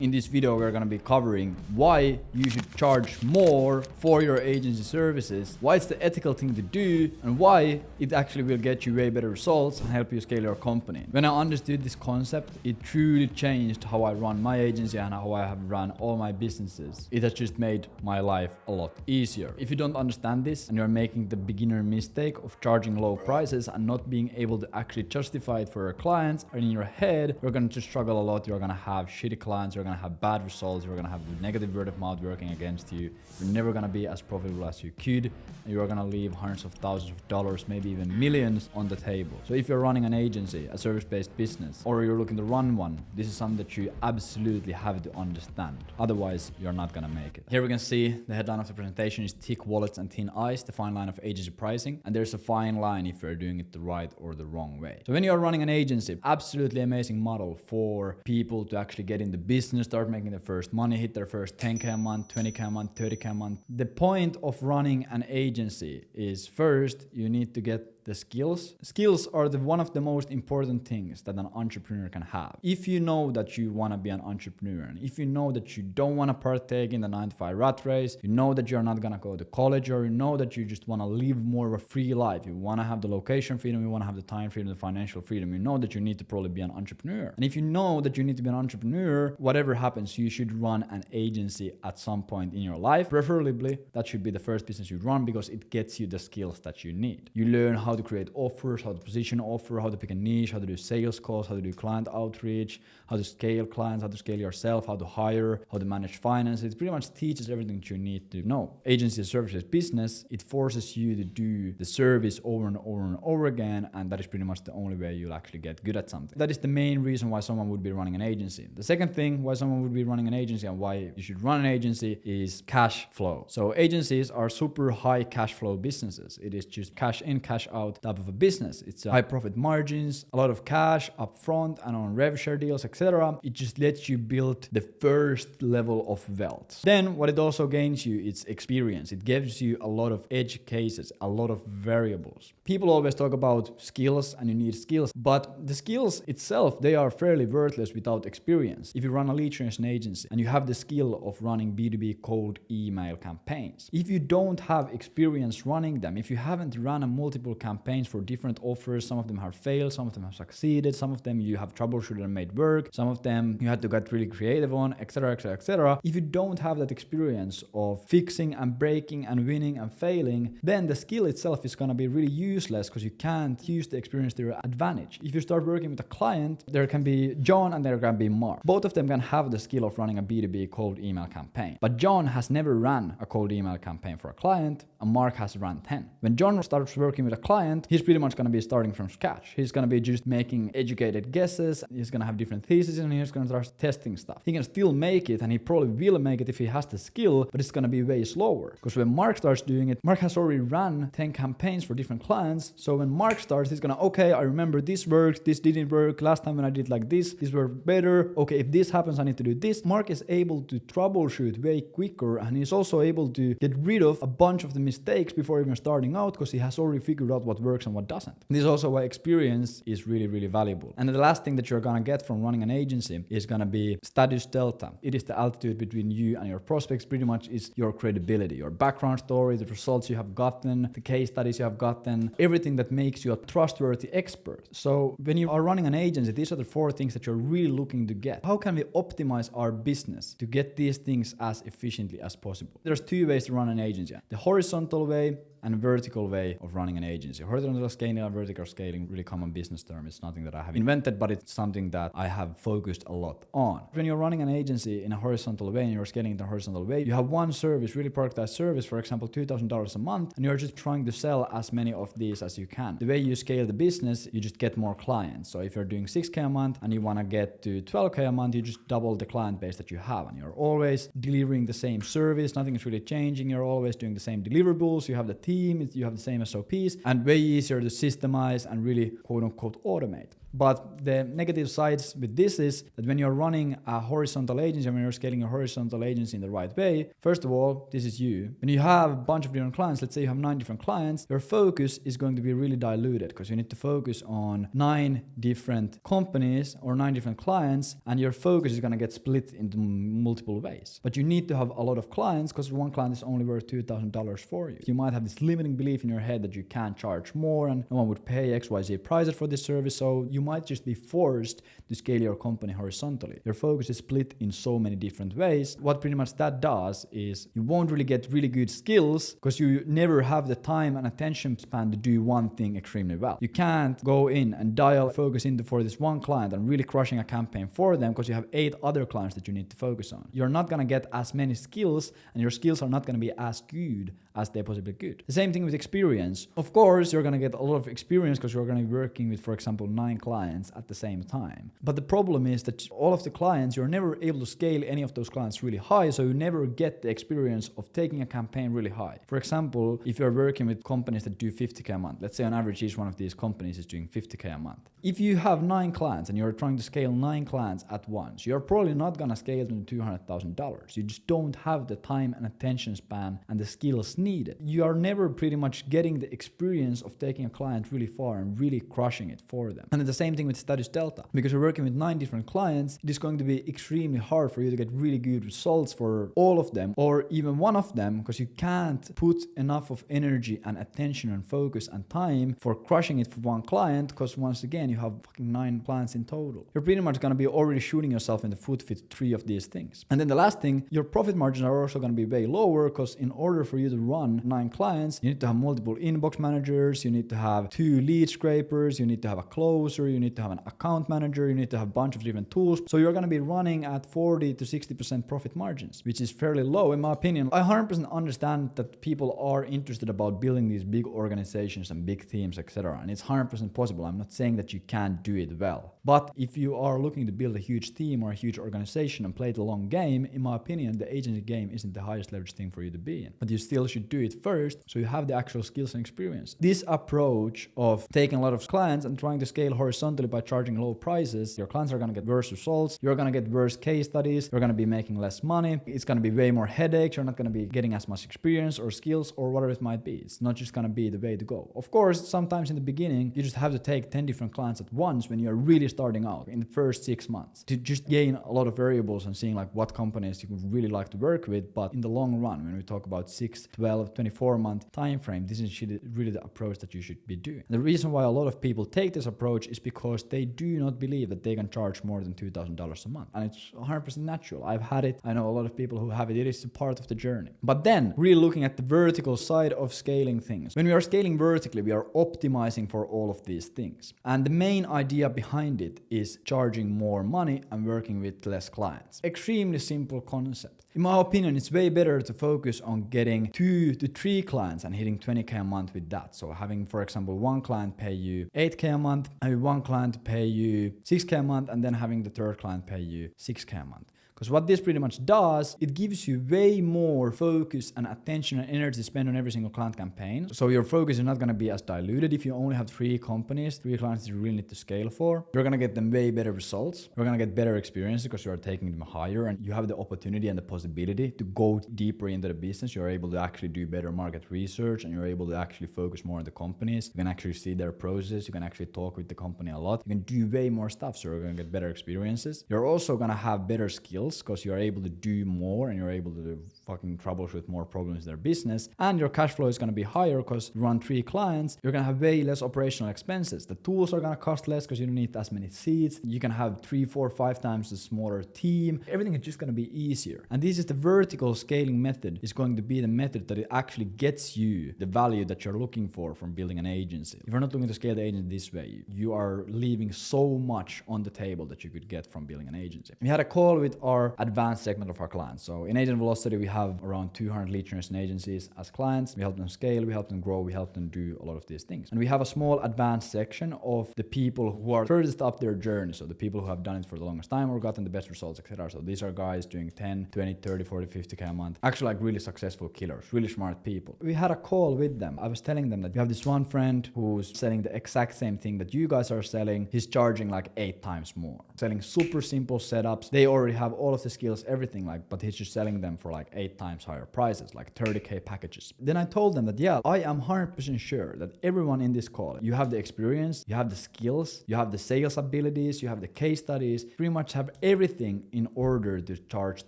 In this video, we're going to be covering why you should charge more for your agency services, why it's the ethical thing to do, and why it actually will get you way better results and help you scale your company. When I understood this concept, it truly changed how I run my agency and how I have run all my businesses. It has just made my life a lot easier. If you don't understand this and you're making the beginner mistake of charging low prices and not being able to actually justify it for your clients, and in your head, you're going to struggle a lot. You're going to have shitty clients. You're going to have bad results. You're going to have negative word of mouth working against you. You're never going to be as profitable as you could. And you're going to leave hundreds of thousands of dollars, maybe even millions on the table. So if you're running an agency, a service-based business, or you're looking to run one, this is something that you absolutely have to understand. Otherwise, you're not going to make it. Here we can see the headline of the presentation is thick wallets and thin ice, the fine line of agency pricing. And there's a fine line if you're doing it the right or the wrong way. So when you're running an agency, absolutely amazing model for people to actually get into business, start making their first money, hit their first 10K a month, 20K a month, 30K a month. The point of running an agency is first, you need to get the skills. Skills are one of the most important things that an entrepreneur can have. If you know that you want to be an entrepreneur, and if you know that you don't want to partake in the 9-to-5 rat race, you know that you're not going to go to college, or you know that you just want to live more of a free life, you want to have the location freedom, you want to have the time freedom, the financial freedom, you know that you need to probably be an entrepreneur. And if you know that you need to be an entrepreneur, whatever happens, you should run an agency at some point in your life. Preferably, that should be the first business you run because it gets you the skills that you need. You learn how to create offers, how to position offer, how to pick a niche, how to do sales calls, how to do client outreach, how to scale clients, how to scale yourself, how to hire, how to manage finance. It pretty much teaches everything that you need to know. Agency services business, it forces you to do the service over and over and over again, and that is pretty much the only way you'll actually get good at something. That is the main reason why someone would be running an agency. The second thing why someone would be running an agency and why you should run an agency is cash flow. So agencies are super high cash flow businesses. It is just cash in, cash out type of a business. It's high profit margins, a lot of cash up front and on rev share deals, etc. It just lets you build the first level of wealth. Then what it also gains you is experience. It gives you a lot of edge cases, a lot of variables. People always talk about skills and you need skills, but the skills itself, they are fairly worthless without experience. If you run a lead generation agency and you have the skill of running B2B cold email campaigns, if you don't have experience running them, if you haven't run a multiple campaigns for different offers, some of them have failed, some of them have succeeded, some of them you have troubleshooted and made work, some of them you had to get really creative on, etc, etc, etc. If you don't have that experience of fixing and breaking and winning and failing, then the skill itself is going to be really useless because you can't use the experience to your advantage. If you start working with a client, there can be John and there can be Mark. Both of them can have the skill of running a B2B cold email campaign. But John has never run a cold email campaign for a client and Mark has run 10. When John starts working with a client, he's pretty much going to be starting from scratch. He's going to be just making educated guesses. He's going to have different theses and he's going to start testing stuff. He can still make it and he probably will make it if he has the skill, but it's going to be way slower. Because when Mark starts doing it, Mark has already run 10 campaigns for different clients. So when Mark starts, he's going to, okay, I remember this worked, this didn't work. Last time when I did like this worked better. Okay, if this happens, I need to do this. Mark is able to troubleshoot way quicker and he's also able to get rid of a bunch of the mistakes before even starting out because he has already figured out what works and what doesn't. This is also why experience is really, really valuable. And the last thing that you're going to get from running an agency is going to be status delta. It is the altitude between you and your prospects, pretty much is your credibility, your background story, the results you have gotten, the case studies you have gotten, everything that makes you a trustworthy expert. So when you are running an agency, these are the 4 things that you're really looking to get. How can we optimize our business to get these things as efficiently as possible? There's 2 ways to run an agency. The horizontal way and vertical way of running an agency. Horizontal scaling and vertical scaling, really common business term. It's nothing that I have invented, but it's something that I have focused a lot on. When you're running an agency in a horizontal way and you're scaling in a horizontal way, you have one service, really productized service, for example, $2,000 a month, and you're just trying to sell as many of these as you can. The way you scale the business, you just get more clients. So if you're doing 6K a month and you want to get to 12K a month, you just double the client base that you have and you're always delivering the same service. Nothing is really changing. You're always doing the same deliverables. You have the team, you have the same SOPs, and way easier to systemize and really quote unquote automate. But the negative sides with this is that when you're running a horizontal agency, when you're scaling a horizontal agency in the right way, first of all, this is you. When you have a bunch of different clients, let's say you have 9 different clients, your focus is going to be really diluted because you need to focus on 9 different companies or 9 different clients, and your focus is going to get split into multiple ways. But you need to have a lot of clients because one client is only worth $2,000 for you. You might have this limiting belief in your head that you can't charge more and no one would pay XYZ prices for this service, so you might just be forced to scale your company horizontally. Your focus is split in so many different ways. What pretty much that does is you won't really get really good skills because you never have the time and attention span to do one thing extremely well. You can't go in and dial focus into for this one client and really crushing a campaign for them because you have 8 other clients that you need to focus on. You're not going to get as many skills and your skills are not going to be as good as they possibly could. The same thing with experience. Of course, you're going to get a lot of experience because you're going to be working with, for example, 9 clients at the same time. But the problem is that all of the clients, you're never able to scale any of those clients really high, so you never get the experience of taking a campaign really high. For example, if you're working with companies that do 50K a month, let's say on average each one of these companies is doing 50K a month. If you have 9 clients and you're trying to scale 9 clients at once, you're probably not going to scale them to $200,000. You just don't have the time and attention span and the skills needed. You are never pretty much getting the experience of taking a client really far and really crushing it for them. And the same thing with status delta. Because you're working with 9 different clients, it is going to be extremely hard for you to get really good results for all of them or even one of them because you can't put enough of energy and attention and focus and time for crushing it for one client because once again, you have fucking 9 clients in total. You're pretty much going to be already shooting yourself in the foot with 3 of these things. And then the last thing, your profit margins are also going to be way lower because in order for you to run 9 clients, you need to have multiple inbox managers, you need to have 2 lead scrapers, you need to have a closer, you need to have an account manager, you need to have a bunch of different tools. So you're going to be running at 40 to 60% profit margins, which is fairly low in my opinion. I 100% understand that people are interested about building these big organizations and big teams, etc. And it's 100% possible. I'm not saying that you can't do it well. But if you are looking to build a huge team or a huge organization and play the long game, in my opinion, the agency game isn't the highest leverage thing for you to be in. But you still should do it first so you have the actual skills and experience. This approach of taking a lot of clients and trying to scale horizontally by charging low prices, your clients are going to get worse results, you're going to get worse case studies, you're going to be making less money, it's going to be way more headaches, you're not going to be getting as much experience or skills or whatever it might be. It's not just going to be the way to go. Of course, sometimes in the beginning, you just have to take 10 different clients at once when you're really starting out in the first 6 months to just gain a lot of variables and seeing like what companies you would really like to work with. But in the long run, when we talk about 6, 12, 24 month time frame, this is really the approach that you should be doing. And the reason why a lot of people take this approach is because they do not believe that they can charge more than $2,000 a month. And it's 100% natural. I've had it. I know a lot of people who have it. It is a part of the journey. But then really looking at the vertical side of scaling things. When we are scaling vertically, we are optimizing for all of these things. And the main idea behind it is charging more money and working with less clients. Extremely simple concept. In my opinion, it's way better to focus on getting 2 to 3 clients and hitting 20K a month with that. So having, for example, 1 client pay you 8K a month, having 1 client pay you 6K a month, and then having the 3rd client pay you 6K a month. Because what this pretty much does, it gives you way more focus and attention and energy to spend on every single client campaign. So your focus is not going to be as diluted if you only have 3 companies, 3 clients that you really need to scale for. You're going to get them way better results. You're going to get better experience because you are taking them higher and you have the opportunity and the possibility to go deeper into the business. You're able to actually do better market research and you're able to actually focus more on the companies. You can actually see their process. You can actually talk with the company a lot. You can do way more stuff. So you're going to get better experiences. You're also going to have better skills because you're able to do more and you're able to fucking troubleshoot more problems in their business, and your cash flow is going to be higher because you run 3 clients. You're going to have way less operational expenses. The tools are going to cost less because you don't need as many seats. You can have 3, 4, 5 times the smaller team. Everything is just going to be easier. And this is the vertical scaling method. Is going to be the method that it actually gets you the value that you're looking for from building an agency. If you're not looking to scale the agency this way, you are leaving so much on the table that you could get from building an agency. We had a call with our our advanced segment of our clients. So in Agent Velocity, we have around 200 lead generation agencies as clients. We help them scale, we help them grow, we help them do a lot of these things. And we have a small advanced section of the people who are furthest up their journey. So the people who have done it for the longest time or gotten the best results, etc. So these are guys doing 10, 20, 30, 40, 50K a month. Actually like really successful killers, really smart people. We had a call with them. I was telling them that you have this one friend who's selling the exact same thing that you guys are selling. He's charging like 8 times more. Selling super simple setups. They already have all of the skills, everything but he's just selling them for like 8 times higher prices, like 30K packages. Then I told them that, yeah, I am 100% sure that everyone in this call, you have the experience, you have the skills, you have the sales abilities, you have the case studies, pretty much have everything in order to charge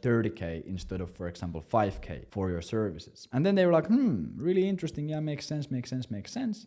30K instead of, for example, 5K for your services. And then they were like, really interesting. Yeah, makes sense.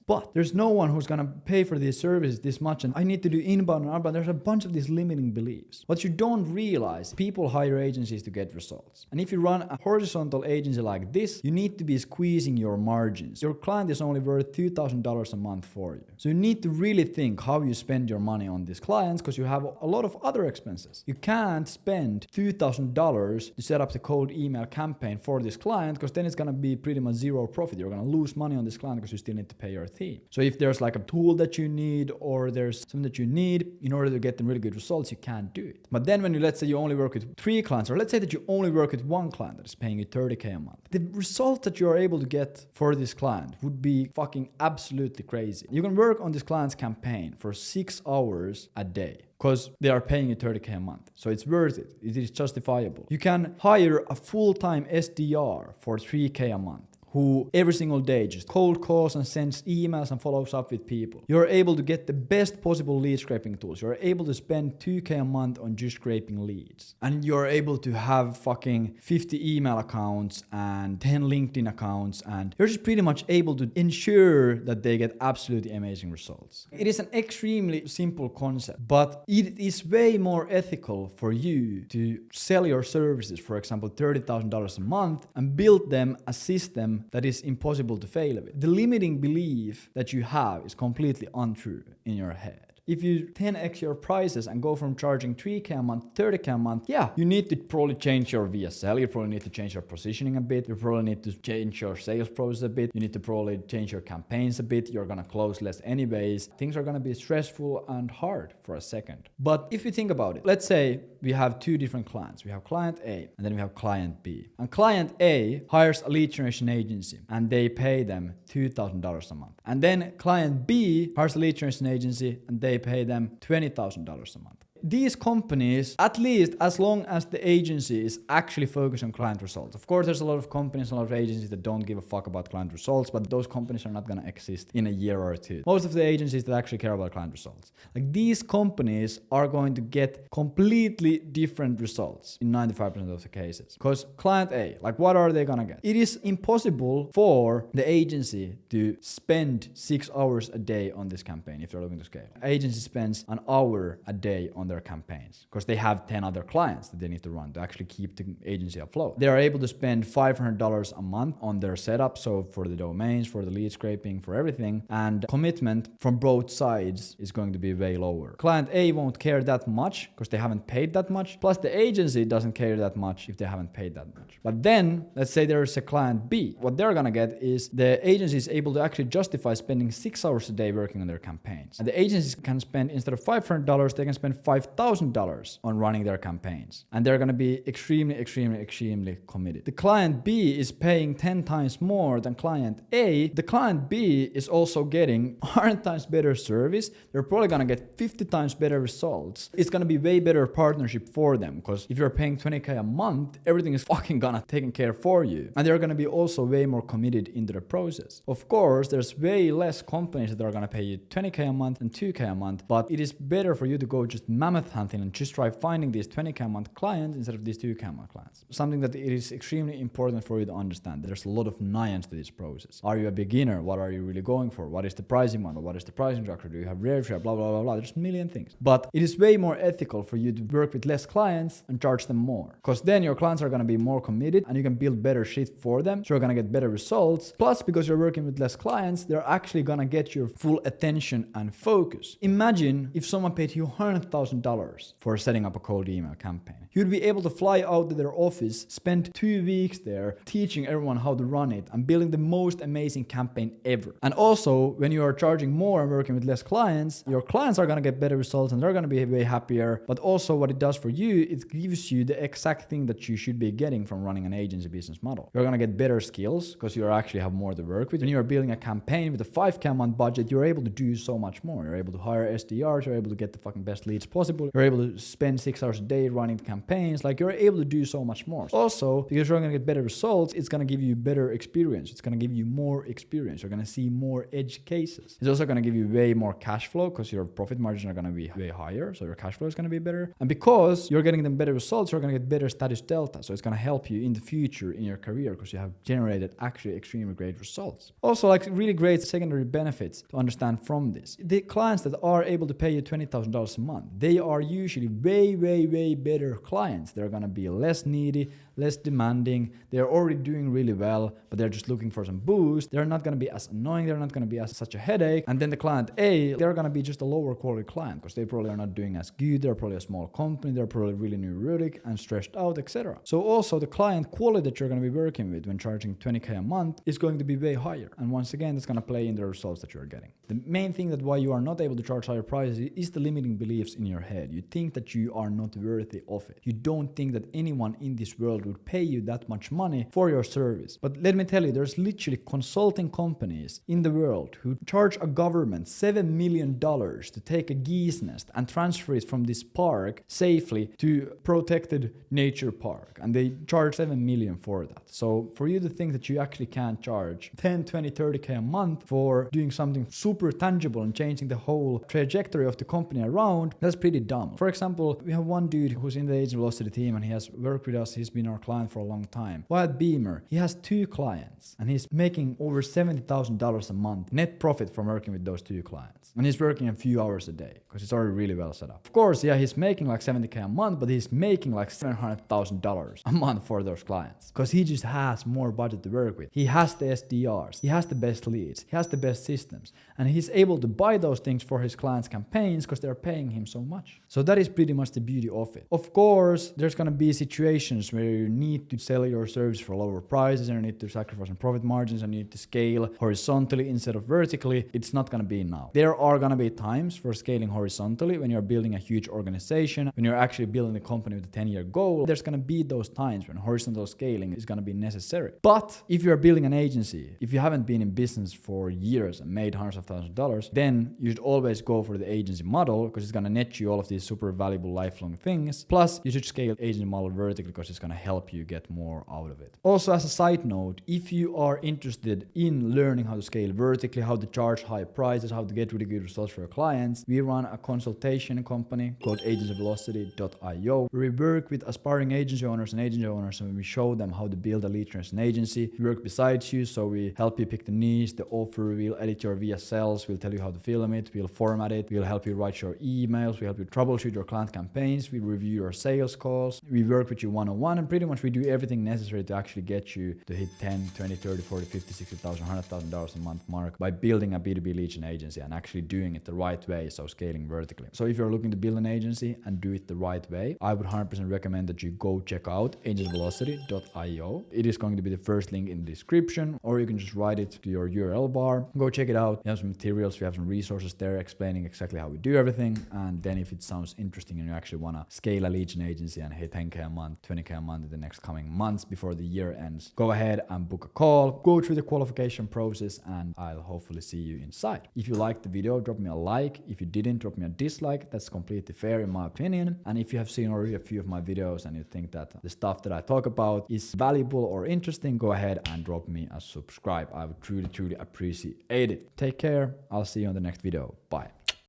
But there's no one who's gonna pay for these services this much, and I need to do inbound and outbound. There's a bunch of these limiting beliefs. What you don't realize, people hire agencies to get results. And if you run a horizontal agency like this, you need to be squeezing your margins. Your client is only worth $2,000 a month for you. So you need to really think how you spend your money on these clients, because you have a lot of other expenses. You can't spend $2,000 to set up the cold email campaign for this client, because then it's going to be pretty much zero profit. You're going to lose money on this client because you still need to pay your team. So if there's like a tool that you need, or there's something that you need in order to get them really good results, you can't do it. But then when let's say you only work with 3 clients, or let's say that you only work with 1 client that is paying you 30K a month, the result that you are able to get for this client would be fucking absolutely crazy. You can work on this client's campaign for 6 hours a day, because they are paying you 30K a month. So it's worth it. It is justifiable. You can hire a full-time SDR for 3K a month, who every single day just cold calls and sends emails and follows up with people. You're able to get the best possible lead scraping tools. You're able to spend 2K a month on just scraping leads. And you're able to have fucking 50 email accounts and 10 LinkedIn accounts, and you're just pretty much able to ensure that they get absolutely amazing results. It is an extremely simple concept, but it is way more ethical for you to sell your services, for example, $30,000 a month, and build them a system that is impossible to fail with. The limiting belief that you have is completely untrue in your head. If you 10x your prices and go from charging 3K a month, 30K a month, yeah, you need to probably change your VSL, you probably need to change your positioning a bit, you probably need to change your sales process a bit, you need to probably change your campaigns a bit, you're gonna close less anyways, things are gonna be stressful and hard for a second. But if you think about it, let's say we have 2 different clients. We have client A and then we have client B. And client A hires a lead generation agency and they pay them $2,000 a month. And then client B hires a lead generation agency and they pay them $20,000 a month. These companies, at least as long as the agency is actually focused on client results. Of course, there's a lot of companies, a lot of agencies that don't give a fuck about client results, but those companies are not going to exist in a year or 2. Most of the agencies that actually care about client results, like these companies are going to get completely different results in 95% of the cases. Because client A, like what are they going to get? It is impossible for the agency to spend 6 hours a day on this campaign if they're looking to scale. Agency spends an hour a day on their campaigns because they have 10 other clients that they need to run to actually keep the agency afloat. They are able to spend $500 a month on their setup, so for the domains, for the lead scraping, for everything, and commitment from both sides is going to be way lower. Client A won't care that much because they haven't paid that much, plus the agency doesn't care that much if they haven't paid that much. But then, let's say there's a client B. What they're gonna get is the agency is able to actually justify spending 6 hours a day working on their campaigns. And the agencies can spend, instead of $500, they can spend $5,000 on running their campaigns. And they're going to be extremely committed. The client B is paying 10 times more than client A. The client B is also getting 100 times better service. They're probably going to get 50 times better results. It's going to be way better partnership for them because if you're paying 20K a month, everything is fucking gonna taken care for you. And they're going to be also way more committed into the process. Of course, there's way less companies that are going to pay you 20K a month and 2K a month, but it is better for you to go just mammoth hunting and just try finding these 20K a month clients instead of these 2K a month clients. Something that it is extremely important for you to understand. There's a lot of nuance to this process. Are you a beginner? What are you really going for? What is the pricing model? What is the pricing structure? Do you have rev share? Blah, blah, blah, blah. There's a million things. But it is way more ethical for you to work with less clients and charge them more. Because then your clients are going to be more committed and you can build better shit for them. So you're going to get better results. Plus, because you're working with less clients, they're actually going to get your full attention and focus. Imagine if someone paid you $100,000 $10,000 for setting up a cold email campaign. You'd be able to fly out to their office, spend 2 weeks there teaching everyone how to run it and building the most amazing campaign ever. And also, when you are charging more and working with less clients, your clients are going to get better results and they're going to be way happier. But also what it does for you, it gives you the exact thing that you should be getting from running an agency business model. You're going to get better skills because you actually have more to work with. When you're building a campaign with a 5K a month budget, you're able to do so much more. You're able to hire SDRs, you're able to get the fucking best leads possible. You're able to spend 6 hours a day running campaigns. Like, you're able to do so much more. Also, because you're going to get better results, it's going to give you better experience. It's going to give you more experience. You're going to see more edge cases. It's also going to give you way more cash flow because your profit margins are going to be way higher. So your cash flow is going to be better. And because you're getting them better results, you're going to get better status delta. So it's going to help you in the future in your career because you have generated actually extremely great results. Also, like, really great secondary benefits to understand from this. The clients that are able to pay you $20,000 a month, they are usually way better clients. They're going to be less needy, less demanding. They're already doing really well, but they're just looking for some boost. They're not going to be as annoying. They're not going to be as such a headache. And then the client A, they're going to be just a lower quality client because they probably are not doing as good. They're probably a small company. They're probably really neurotic and stressed out, etc. So also the client quality that you're going to be working with when charging $20K a month is going to be way higher. And once again, that's going to play in the results that you're getting. The main thing that why you are not able to charge higher prices is the limiting beliefs in your head. You think that you are not worthy of it. You don't think that anyone in this world would pay you that much money for your service. But let me tell you, there's literally consulting companies in the world who charge a government $7 million to take a geese nest and transfer it from this park safely to protected nature park. And they charge $7 million for that. So for you to think that you actually can't charge 10, 20, 30K a month for doing something super tangible and changing the whole trajectory of the company around, that's pretty dumb. For example, we have one dude who's in the Agent Velocity team and he has worked with us. He's been our client for a long time. Wyatt Beamer, he has 2 clients and he's making over $70,000 a month net profit from working with those 2 clients. And he's working a few hours a day because it's already really well set up. Of course, yeah, he's making like $70K a month, but he's making like $700,000 a month for those clients because he just has more budget to work with. He has the SDRs, he has the best leads, he has the best systems, and he's able to buy those things for his clients' campaigns because they're paying him so much. So that is pretty much the beauty of it. Of course, there's going to be situations where you need to sell your service for lower prices and you need to sacrifice on profit margins and you need to scale horizontally instead of vertically. It's not going to be now. There are going to be times for scaling horizontally when you're building a huge organization, when you're actually building a company with a 10-year goal. There's going to be those times when horizontal scaling is going to be necessary. But if you're building an agency, if you haven't been in business for years and made hundreds of thousands of dollars, then you should always go for the agency model because it's going to net you all of these super valuable lifelong things. Plus, you should scale agency model vertically because it's going to help you get more out of it. Also, as a side note, if you are interested in learning how to scale vertically, how to charge high prices, how to get really good results for your clients, we run a consultation company called agencyvelocity.io where we work with aspiring agency owners and we show them how to build a lead generation agency. We work besides you, so we help you pick the niche, the offer, we'll edit your VSLs, we'll tell you how to film it, we'll format it, we'll help you write your emails, we'll help you troubleshoot your client campaigns, we review your sales calls, we work with you one-on-one, and pretty much we do everything necessary to actually get you to hit 10, 20, 30, 40, 50, $60,000, $100,000 a month mark by building a B2B lead gen agency and actually doing it the right way, so scaling vertically. So if you're looking to build an agency and do it the right way, I would 100% recommend that you go check out agencyvelocity.io. It is going to be the first link in the description, or you can just write it to your URL bar. Go check it out. We have some materials, we have some resources there explaining exactly how we do everything. And then if it sounds interesting and you actually want to scale a lead gen agency and hit 10K a month, 20K a month in the next coming months before the year ends, go ahead and book a call, go through the qualification process, and I'll hopefully see you inside. If you liked the video, drop me a like. If you didn't, drop me a dislike. That's completely fair in my opinion. And if you have seen already a few of my videos and you think that the stuff that I talk about is valuable or interesting, go ahead and drop me a subscribe. I would truly appreciate it. Take care. I'll see you on the next video. Bye.